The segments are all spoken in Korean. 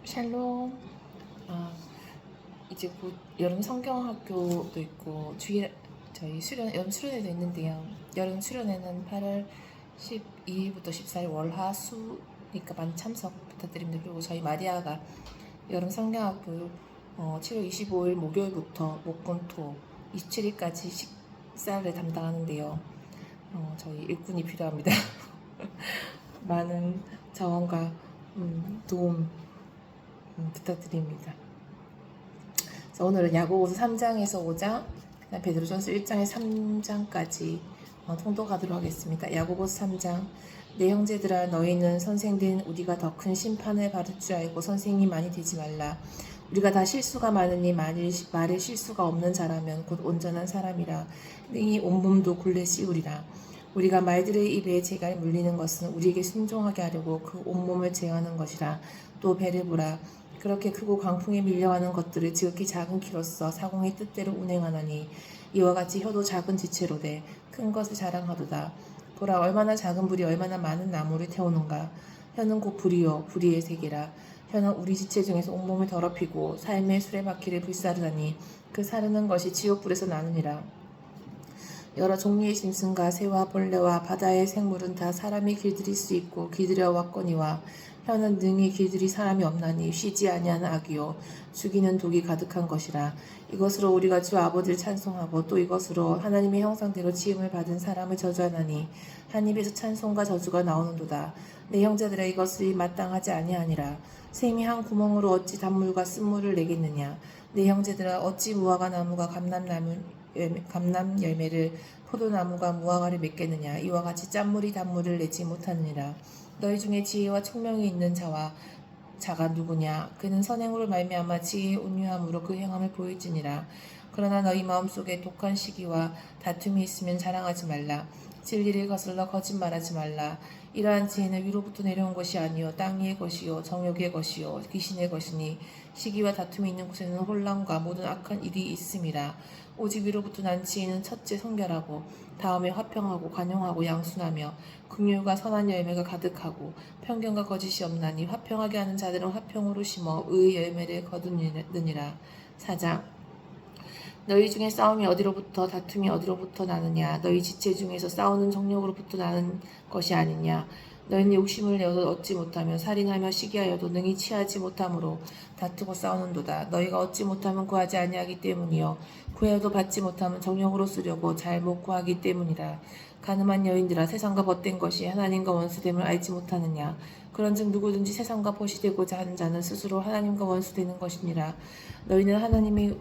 샬롬. 아, 이제 곧 여름 성경학교도 있고 저희 여름 수련회도 있는데요. 여름 수련회는 8월 12일부터 14일 월화수니까 많은 참석 부탁드립니다. 그리고 저희 마리아가 여름 성경학교 7월 25일 목요일부터 목금토 27일까지 식사를 담당하는데요. 저희 일꾼이 필요합니다. 많은 자원과 도움 부탁드립니다. 그래서 오늘은 야고보서 3장에서 5장, 그다음 베드로전서 1장에서 3장까지 통독하도록 하겠습니다. 야고보서 3장. 내 형제들아, 너희는 선생된 우리가 더 큰 심판을 받을 줄 알고 선생이 많이 되지 말라. 우리가 다 실수가 많으니 만일 말에 실수가 없는 자라면 곧 온전한 사람이라 능히 온몸도 굴레 씌우리라. 우리가 말들의 입에 재갈 물리는 것은 우리에게 순종하게 하려고 그 온몸을 제어하는 것이라. 또 배를 보라. 그렇게 크고 강풍에 밀려가는 것들을 지극히 작은 키로써 사공의 뜻대로 운행하나니 이와 같이 혀도 작은 지체로 돼 큰 것을 자랑하도다. 보라, 얼마나 작은 불이 얼마나 많은 나무를 태우는가. 혀는 곧 불이요 불의의 세계라. 혀는 우리 지체 중에서 온몸을 더럽히고 삶의 수레바퀴를 불사르다니 그 사르는 것이 지옥불에서 나느니라. 여러 종류의 짐승과 새와 벌레와 바다의 생물은 다 사람이 길들일 수 있고 길들여 왔거니와 혀는 능히 길들이 사람이 없나니 쉬지 아니하는 악이요 죽이는 독이 가득한 것이라. 이것으로 우리가 주 아버지를 찬송하고 또 이것으로 하나님의 형상대로 지음을 받은 사람을 저주하나니 한 입에서 찬송과 저주가 나오는도다. 내 형제들아, 이것이 마땅하지 아니하니라. 샘이 한 구멍으로 어찌 단물과 쓴물을 내겠느냐. 내 형제들아, 어찌 무화과 나무가 감람 열매를 포도나무가 무화과를 맺겠느냐. 이와 같이 짠물이 단물을 내지 못하느니라. 너희 중에 지혜와 총명이 있는 자가 누구냐. 그는 선행으로 말미암아 지혜의 온유함으로 그 행함을 보일지니라. 그러나 너희 마음속에 독한 시기와 다툼이 있으면 자랑하지 말라. 진리를 거슬러 거짓말하지 말라. 이러한 지혜는 위로부터 내려온 것이 아니요 땅 위의 것이요 정욕의 것이요 귀신의 것이니 시기와 다툼이 있는 곳에는 혼란과 모든 악한 일이 있음이라. 오직 위로부터 난 지혜는 첫째 성결하고 다음에 화평하고 관용하고 양순하며 긍휼과 선한 열매가 가득하고 편견과 거짓이 없나니 화평하게 하는 자들은 화평으로 심어 의의 열매를 거두느니라. 4장. 너희 중에 싸움이 어디로부터 다툼이 어디로부터 나느냐. 너희 지체 중에서 싸우는 정욕으로부터 나는 것이 아니냐. 너희는 욕심을 내어도 얻지 못하며 살인하며 시기하여도 능히 취하지 못함으로 다투고 싸우는도다. 너희가 얻지 못하면 구하지 아니하기 때문이요 구해도 받지 못하면 정욕으로 쓰려고 잘 못 구하기 때문이라. 가늠한 여인들아, 세상과 벗된 것이 하나님과 원수됨을 알지 못하느냐. 그런즉 누구든지 세상과 벗이 되고자 하는 자는 스스로 하나님과 원수되는 것이니라. 너희는 하나님이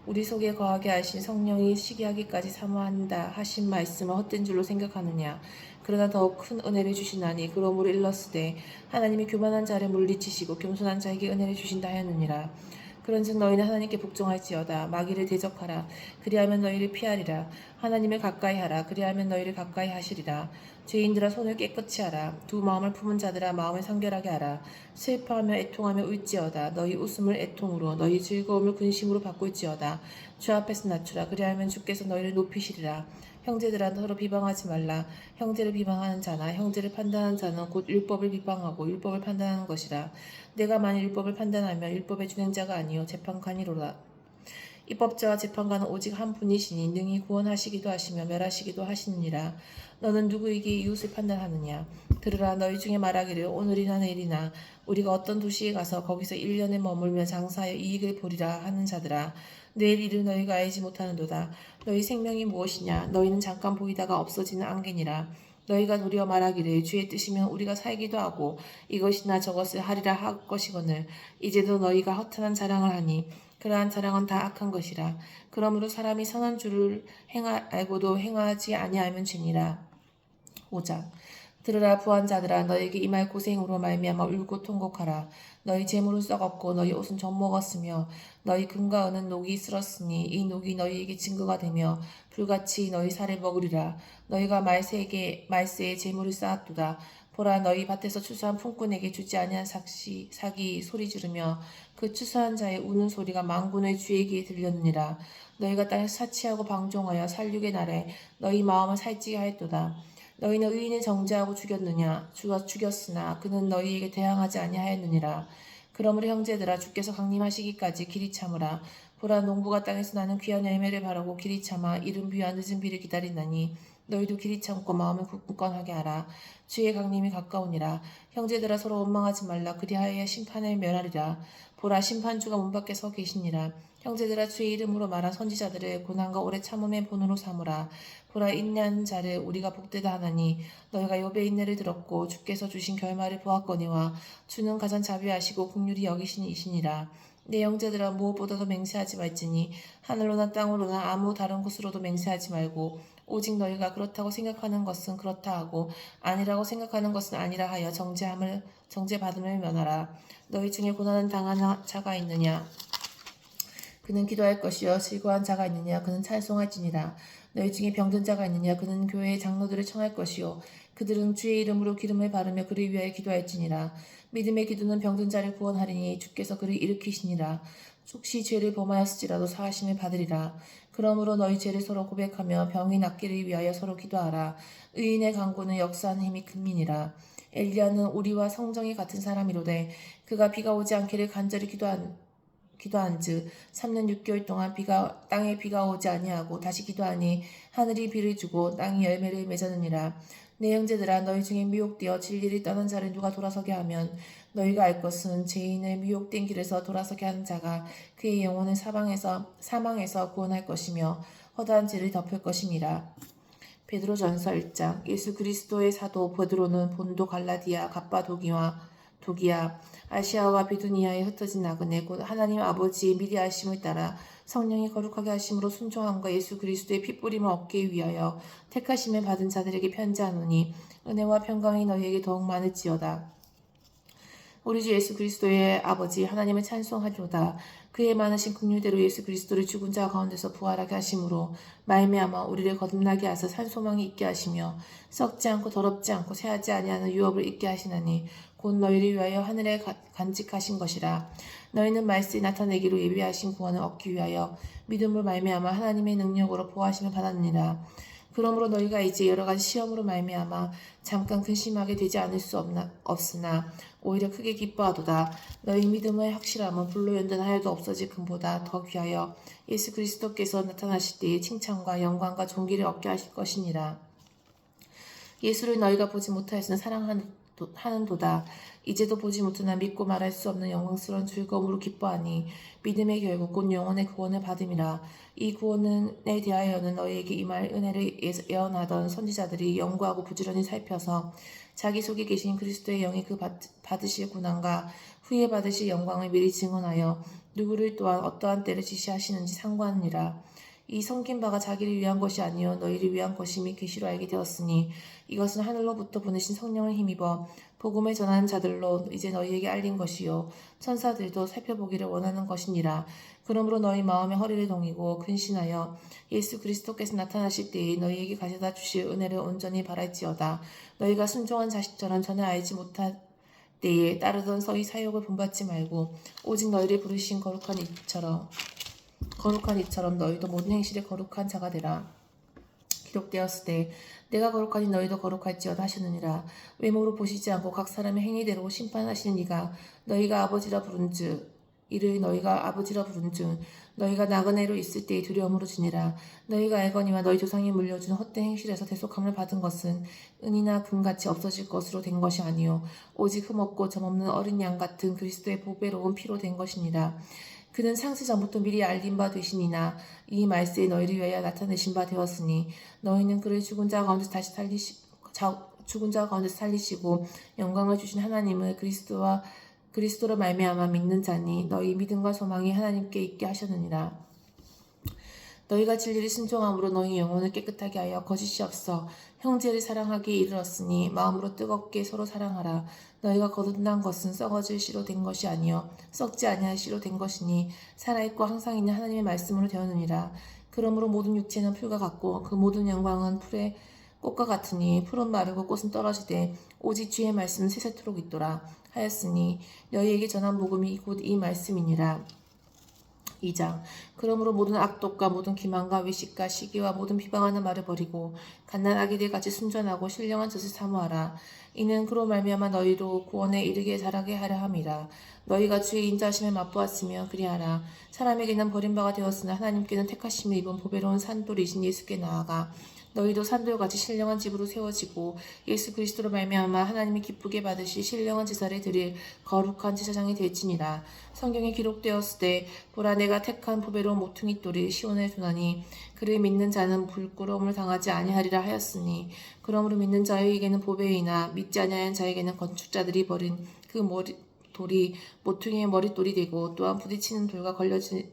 우리 속에 거하게 하신 성령이 시기하기까지 사모한다 하신 말씀을 헛된 줄로 생각하느냐. 그러나 더욱 큰 은혜를 주시나니 그러므로 일렀으되 하나님이 교만한 자를 물리치시고 겸손한 자에게 은혜를 주신다 하였느니라. 그런즉 너희는 하나님께 복종할지어다. 마귀를 대적하라. 그리하면 너희를 피하리라. 하나님을 가까이 하라. 그리하면 너희를 가까이 하시리라. 죄인들아, 손을 깨끗이 하라. 두 마음을 품은 자들아, 마음을 상결하게 하라. 슬퍼하며 애통하며 울지어다. 너희 웃음을 애통으로, 너희 즐거움을 근심으로 바꿀지어다. 주 앞에서 낮추라. 그리하면 주께서 너희를 높이시리라. 형제들아, 서로 비방하지 말라. 형제를 비방하는 자나 형제를 판단하는 자는 곧 율법을 비방하고 율법을 판단하는 것이라. 내가 만일 율법을 판단하면 율법의 준행자가 아니요 재판관이로라. 입법자와 재판관은 오직 한 분이시니 능히 구원하시기도 하시며 멸하시기도 하시느니라. 너는 누구에게 이웃을 판단하느냐. 들으라. 너희 중에 말하기를 오늘이나 내일이나 우리가 어떤 도시에 가서 거기서 1년을 머물며 장사하여 이익을 보리라 하는 자들아, 내일 일을 너희가 알지 못하는도다. 너희 생명이 무엇이냐. 너희는 잠깐 보이다가 없어지는 안개니라. 너희가 도리어 말하기를 주의 뜻이면 우리가 살기도 하고 이것이나 저것을 하리라 할 것이거늘 이제도 너희가 허탄한 자랑을 하니 그러한 자랑은 다 악한 것이라. 그러므로 사람이 선한 줄을 알고도 행하지 아니하면 죄니라. 5장. 들으라. 부한 자들아, 너에게 임할 고생으로 말미암아 울고 통곡하라. 너희 재물은 썩었고 너희 옷은 젖먹었으며 너희 금과 은은 녹이 쓸었으니 이 녹이 너희에게 증거가 되며 불같이 너희 살을 먹으리라. 너희가 말세에 재물을 쌓았도다. 보라, 너희 밭에서 추수한 품꾼에게 주지 아니한 삭이 소리 지르며 그 추수한 자의 우는 소리가 만군의 주에게 들렸느니라. 너희가 땅에서 사치하고 방종하여 살육의 날에 너희 마음을 살찌게 하였도다. 너희는 의인을 정죄하고 죽였느냐. 주가 죽였으나 그는 너희에게 대항하지 아니하였느니라. 그러므로 형제들아 주께서 강림하시기까지 길이 참으라. 보라 농부가 땅에서 나는 귀한 열매를 바라고 길이 참아 이른 비와 늦은 비를 기다리나니 너희도 길이 참고 마음을 굳건하게 하라. 주의 강림이 가까우니라. 형제들아 서로 원망하지 말라. 그리하여 심판을 멸하리라. 보라 심판주가 문 밖에 서 계시니라. 형제들아 주의 이름으로 말한 선지자들을 고난과 오래 참음의 본으로 삼으라. 보라 인내하는 자를 우리가 복되다 하나니 너희가 욥의 인내를 들었고 주께서 주신 결말을 보았거니와 주는 가장 자비하시고 긍휼히 여기시는 이시니라. 내 형제들아 무엇보다도 맹세하지 말지니 하늘로나 땅으로나 아무 다른 곳으로도 맹세하지 말고 오직 너희가 그렇다고 생각하는 것은 그렇다 하고 아니라고 생각하는 것은 아니라 하여 정죄받음을 면하라. 너희 중에 고난을 당한 자가 있느냐? 그는 기도할 것이요 즐거워한 자가 있느냐? 그는 찬송할지니라. 너희 중에 병든 자가 있느냐? 그는 교회의 장로들을 청할 것이요 그들은 주의 이름으로 기름을 바르며 그를 위하여 기도할지니라. 믿음의 기도는 병든 자를 구원하리니 주께서 그를 일으키시니라. 혹시 죄를 범하였을지라도 사하심을 받으리라. 그러므로 너희 죄를 서로 고백하며 병이 낫기를 위하여 서로 기도하라. 의인의 간구는 역사하는 힘이 큰민이라. 엘리야는 우리와 성정이 같은 사람이로되 그가 비가 오지 않기를 간절히 기도한즉 3년 6개월 동안 땅에 비가 오지 아니하고 다시 기도하니 하늘이 비를 주고 땅이 열매를 맺었느니라. 내 형제들아 너희 중에 미혹되어 진리를 떠난 자를 누가 돌아서게 하면 너희가 알 것은 죄인을 미혹된 길에서 돌아서게 하는 자가 그의 영혼을 사망에서 구원할 것이며 허다한 죄를 덮을 것이니라. 베드로전서 1장. 예수 그리스도의 사도 베드로는 본도 갈라디아 도기아 아시아와 비두니아에 흩어진 나그네 곧 하나님 아버지의 미리 하심을 따라 성령이 거룩하게 하심으로 순종함과 예수 그리스도의 핏부림을 얻기 위하여 택하심을 받은 자들에게 편지하노니 은혜와 평강이 너희에게 더욱 많을지어다. 우리 주 예수 그리스도의 아버지 하나님을 찬송하리로다. 그의 많으신 긍휼대로 예수 그리스도를 죽은 자 가운데서 부활하게 하심으로 말미암아 우리를 거듭나게 하사 산 소망이 있게 하시며 썩지 않고 더럽지 않고 새하지 아니하는 유업을 있게 하시나니 곧 너희를 위하여 하늘에 간직하신 것이라. 너희는 말씀이 나타내기로 예비하신 구원을 얻기 위하여 믿음으로 말미암아 하나님의 능력으로 보호하심을 받았느니라. 그러므로 너희가 이제 여러 가지 시험으로 말미암아 잠깐 근심하게 되지 않을 수 없으나 오히려 크게 기뻐하도다. 너희 믿음의 확실함은 불로 연단하여도 없어질 금보다 더 귀하여 예수 그리스도께서 나타나실 때에 칭찬과 영광과 존귀를 얻게 하실 것이니라. 예수를 너희가 보지 못하였으나 사랑하는도다. 이제도 보지 못하나 믿고 말할 수 없는 영광스러운 즐거움으로 기뻐하니 믿음의 결국 곧 영혼의 구원을 받음이라. 이 구원에 대하여는 너희에게 임할 은혜를 예언하던 선지자들이 연구하고 부지런히 살펴서 자기 속에 계신 그리스도의 영이 그 받으실 고난과 후에 받으실 영광을 미리 증언하여 누구를 또한 어떠한 때를 지시하시는지 상고하느니라. 이 섬긴 바가 자기를 위한 것이 아니요 너희를 위한 것임이 계시로 알게 되었으니 이것은 하늘로부터 보내신 성령을 힘입어 복음을 전하는 자들로 이제 너희에게 알린 것이요 천사들도 살펴보기를 원하는 것이니라. 그러므로 너희 마음의 허리를 동이고 근신하여 예수 그리스도께서 나타나실 때에 너희에게 가져다 주실 은혜를 온전히 바랄지어다. 너희가 순종한 자식처럼 전에 알지 못할 때에 따르던 서희 사욕을 본받지 말고 오직 너희를 부르신 거룩한 이처럼 너희도 모든 행실에 거룩한 자가 되라. 기록되었을 때 내가 거룩하니 너희도 거룩할지어다 하시느니라. 외모로 보시지 않고 각 사람의 행위대로 심판하시는 이가 너희가 아버지라 부른즉 너희가 나그네로 있을 때의 두려움으로 지니라. 너희가 알거니와 너희 조상이 물려준 헛된 행실에서 대속함을 받은 것은 은이나 금같이 없어질 것으로 된 것이 아니요 오직 흠없고 점없는 어린 양 같은 그리스도의 보배로운 피로 된 것이니라. 그는 상세 전부터 미리 알린 바 되시니나 이 말씀에 너희를 위하여 나타내신 바 되었으니 너희는 그를 죽은 자 가운데서 살리시고 영광을 주신 하나님을 그리스도로 말미암아 믿는 자니 너희 믿음과 소망이 하나님께 있게 하셨느니라. 너희가 진리를 순종함으로 너희 영혼을 깨끗하게 하여 거짓이 없어 형제를 사랑하기에 이르렀으니 마음으로 뜨겁게 서로 사랑하라. 너희가 거듭난 것은 썩어질 씨로 된 것이 아니요 썩지 아니할 씨로 된 것이니 살아있고 항상 있는 하나님의 말씀으로 되었느니라. 그러므로 모든 육체는 풀과 같고 그 모든 영광은 풀의 꽃과 같으니 풀은 마르고 꽃은 떨어지되 오직 주의 말씀은 세세토록 있도라 하였으니 너희에게 전한 복음이 곧 이 말씀이니라. 2장. 그러므로 모든 악독과 모든 기만과 위식과 시기와 모든 비방하는 말을 버리고 갓난 아기들 같이 순전하고 신령한 젖을 사모하라. 이는 그로 말미암아 너희도 구원에 이르게 자라게 하려 함이라. 너희가 주의 인자하심에 맛보았으며 그리하라. 사람에게는 버림받아 되었으나 하나님께는 택하심을 입은 보배로운 산돌이신 예수께 나아가 너희도 산돌같이 신령한 집으로 세워지고 예수 그리스도로 말미암아 하나님이 기쁘게 받으시 신령한 제사를 드릴 거룩한 제사장이 될지니라. 성경에 기록되었으되 보라 내가 택한 보배로운 모퉁이 돌이 시온에 두나니 그를 믿는 자는 불끄러움을 당하지 아니하리라 하였으니 그러므로 믿는 자에게는 보배이나 믿지 아니하는 자에게는 건축자들이 버린 그 돌이 모퉁이의 머릿돌이 되고 또한 부딪히는 돌과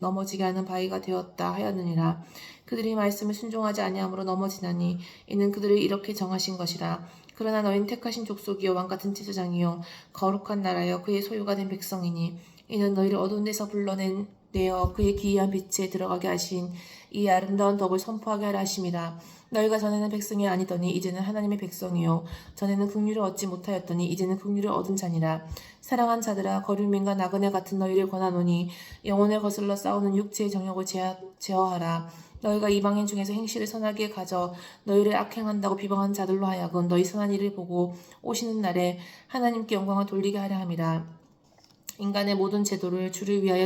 넘어지게 하는 바위가 되었다 하였느니라. 그들이 말씀을 순종하지 아니함으로 넘어지나니 이는 그들을 이렇게 정하신 것이라. 그러나 너희는 택하신 족속이요 왕같은 제사장이요 거룩한 나라여 그의 소유가 된 백성이니 이는 너희를 어두운 데서 불러내어 그의 기이한 빛에 들어가게 하신 이 아름다운 덕을 선포하게 하라 하심이라. 너희가 전에는 백성이 아니더니 이제는 하나님의 백성이요 전에는 긍휼을 얻지 못하였더니 이제는 긍휼을 얻은 자니라. 사랑한 자들아 거류민과 나그네 같은 너희를 권하노니 영혼을 거슬러 싸우는 육체의 정욕을 제어하라. 너희가 이방인 중에서 행실을 선하게 가져 너희를 악행한다고 비방한 자들로 하여금 너희 선한 일을 보고 오시는 날에 하나님께 영광을 돌리게 하려 함이라. 인간의 모든 제도를 주를 위하여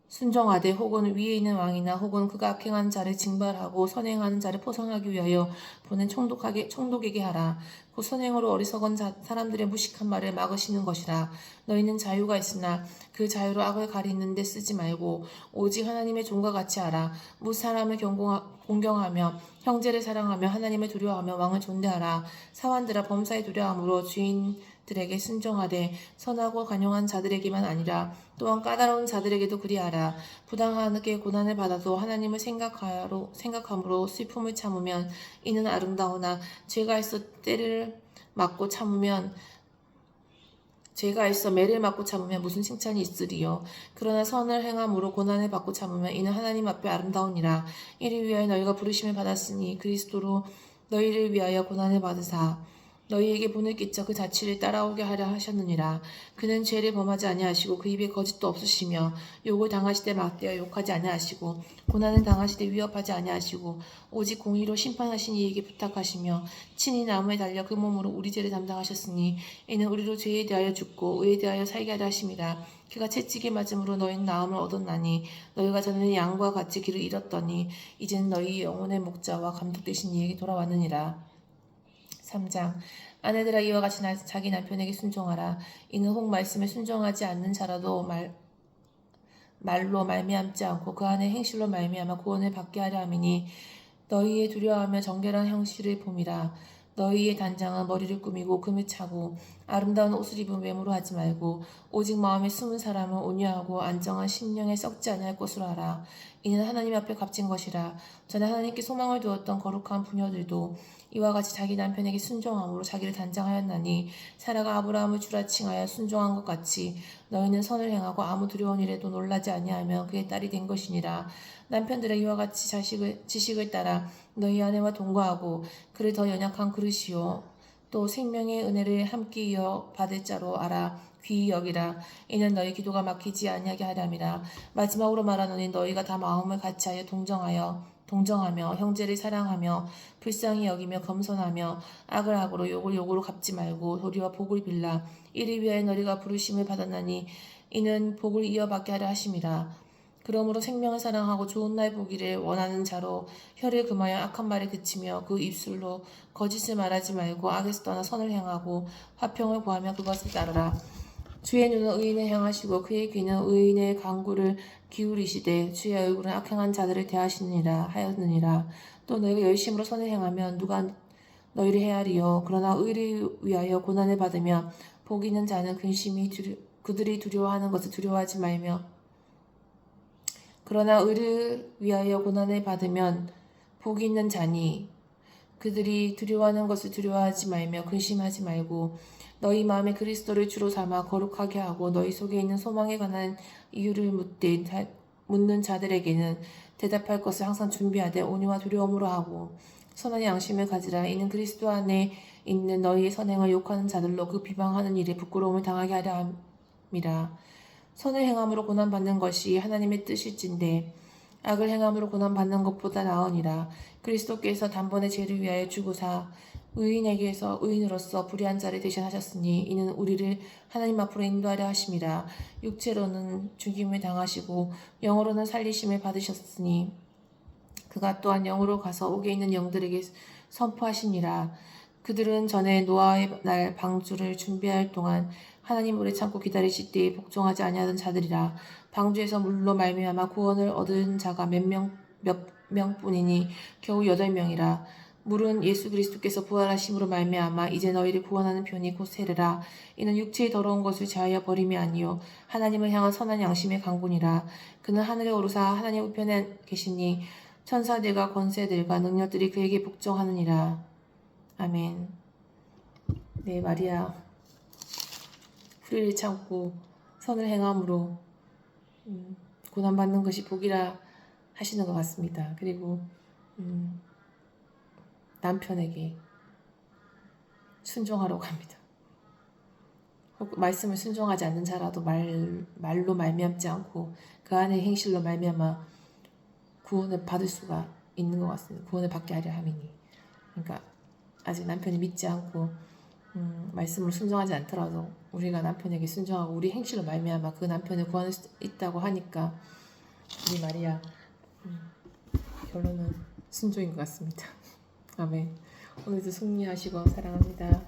순종하되 혹은 위에 있는 왕이나 혹은 그가 악행하는 자를 징발하고 선행하는 자를 포상하기 위하여 보낸 총독에게 하라. 그 선행으로 어리석은 사람들의 무식한 말을 막으시는 것이라. 너희는 자유가 있으나 그 자유로 악을 가리는 데 쓰지 말고 오직 하나님의 종과 같이 하라. 무사람을 공경하며 형제를 사랑하며 하나님을 두려워하며 왕을 존대하라. 사환들아 범사에 두려워함으로 주인들에게 순종하되 선하고 간용한 자들에게만 아니라 또한 까다로운 자들에게도 그리하라. 부당하게 고난을 받아도 하나님을 생각함으로 슬픔을 참으면 이는 아름다우나 죄가 있어 매를 맞고 참으면 무슨 칭찬이 있으리요. 그러나 선을 행함으로 고난을 받고 참으면 이는 하나님 앞에 아름다우니라. 이를 위하여 너희가 부르심을 받았으니 그리스도로 너희를 위하여 고난을 받으사 너희에게 본을 끼쳐 그 자취를 따라오게 하려 하셨느니라. 그는 죄를 범하지 아니하시고 그 입에 거짓도 없으시며 욕을 당하시되 막대어 욕하지 아니하시고 고난을 당하시되 위협하지 아니하시고 오직 공의로 심판하신 이에게 부탁하시며 친히 나무에 달려 그 몸으로 우리 죄를 담당하셨으니 이는 우리로 죄에 대하여 죽고 의에 대하여 살게 하려 하심이라. 그가 채찍에 맞음으로 너희는 나음을 얻었나니 너희가 전에는 양과 같이 길을 잃었더니 이제는 너희 영혼의 목자와 감독 되신 이에게 돌아왔느니라. 3장. 아내들아 이와 같이 자기 남편에게 순종하라. 이는 혹 말씀에 순종하지 않는 자라도 말로 말미암지 않고 그 안에 행실로 말미암아 구원을 받게 하려 함이니 너희의 두려워하며 정결한 형실을 봄이라. 너희의 단장은 머리를 꾸미고 금을 차고 아름다운 옷을 입은 외모로 하지 말고 오직 마음에 숨은 사람은 온유하고 안정한 심령에 썩지 아니할 것으로 하라. 이는 하나님 앞에 값진 것이라. 전에 하나님께 소망을 두었던 거룩한 부녀들도 이와 같이 자기 남편에게 순종함으로 자기를 단장하였나니 사라가 아브라함을 주라 칭하여 순종한 것 같이 너희는 선을 행하고 아무 두려운 일에도 놀라지 아니하며 그의 딸이 된 것이니라. 남편들아 이와 같이 지식을 따라 너희 아내와 동거하고 그를 더 연약한 그릇이요 또 생명의 은혜를 함께 이어 받을 자로 알아 귀히 여기라. 이는 너희 기도가 막히지 아니하게 하렴이라. 마지막으로 말하노니 너희가 다 마음을 같이하여 동정하며 형제를 사랑하며 불쌍히 여기며 겸손하며 악을 악으로 욕을 욕으로 갚지 말고 도리와 복을 빌라. 이를 위하여 너희가 부르심을 받았나니 이는 복을 이어받게 하려 하심이라. 그러므로 생명을 사랑하고 좋은 날 보기를 원하는 자로 혀를 금하여 악한 말에 그치며 그 입술로 거짓을 말하지 말고 악에서 떠나 선을 행하고 화평을 구하며 그것을 따르라. 주의 눈은 의인을 향하시고 그의 귀는 의인의 간구를 기울이시되 주의 얼굴은 악행한 자들을 대하시느니라 하였느니라. 또 너희가 열심으로 선을 행하면 누가 너희를 헤아리요. 그러나 의를 위하여 고난을 받으면 복 있는 자는 그들이 두려워하는 것을 두려워하지 말며 그러나 의를 위하여 고난을 받으면 복이 있는 자니 그들이 두려워하는 것을 두려워하지 말며 근심하지 말고 너희 마음에 그리스도를 주로 삼아 거룩하게 하고 너희 속에 있는 소망에 관한 이유를 묻는 자들에게는 대답할 것을 항상 준비하되 온유와 두려움으로 하고 선한 양심을 가지라. 이는 그리스도 안에 있는 너희의 선행을 욕하는 자들로 그 비방하는 일에 부끄러움을 당하게 하려 함이라. 선을 행함으로 고난받는 것이 하나님의 뜻일진데 악을 행함으로 고난받는 것보다 나으니라. 그리스도께서 단번에 죄를 위하여 죽으사 의인에게서 의인으로서 불의한 자를 대신하셨으니 이는 우리를 하나님 앞으로 인도하려 하심이라. 육체로는 죽임을 당하시고 영으로는 살리심을 받으셨으니 그가 또한 영으로 가서 옥에 있는 영들에게 선포하시니라. 그들은 전에 노아의 날 방주를 준비할 동안 하나님 오래 참고 기다리실 때에 복종하지 아니하던 자들이라. 방주에서 물로 말미암아 구원을 얻은 자가 몇 명뿐이니 겨우 8명이라. 물은 예수 그리스도께서 부활하심으로 말미암아 이제 너희를 구원하는 편이 곧 세례라. 이는 육체의 더러운 것을 제하여 버림이 아니요 하나님을 향한 선한 양심의 강군이라. 그는 하늘에 오르사 하나님 우편에 계시니 천사들과 권세들과 능력들이 그에게 복종하느니라. 아멘. 네, 마리아 불의를 참고 선을 행함으로 고난받는 것이 복이라 하시는 것 같습니다. 그리고 남편에게 순종하라고 합니다. 혹 말씀을 순종하지 않는 자라도 말로 말미암지 않고 그 안의 행실로 말미암아 구원을 받을 수가 있는 것 같습니다. 구원을 받게 하려 함이니. 그러니까 아직 남편이 믿지 않고 말씀을 순종하지 않더라도 우리가 남편에게 순종하고 우리 행실로 말미암아 그 남편을 구원할 수 있다고 하니까 우리 마리아 결론은 순종인 것 같습니다. 아멘. 오늘도 승리하시고 사랑합니다.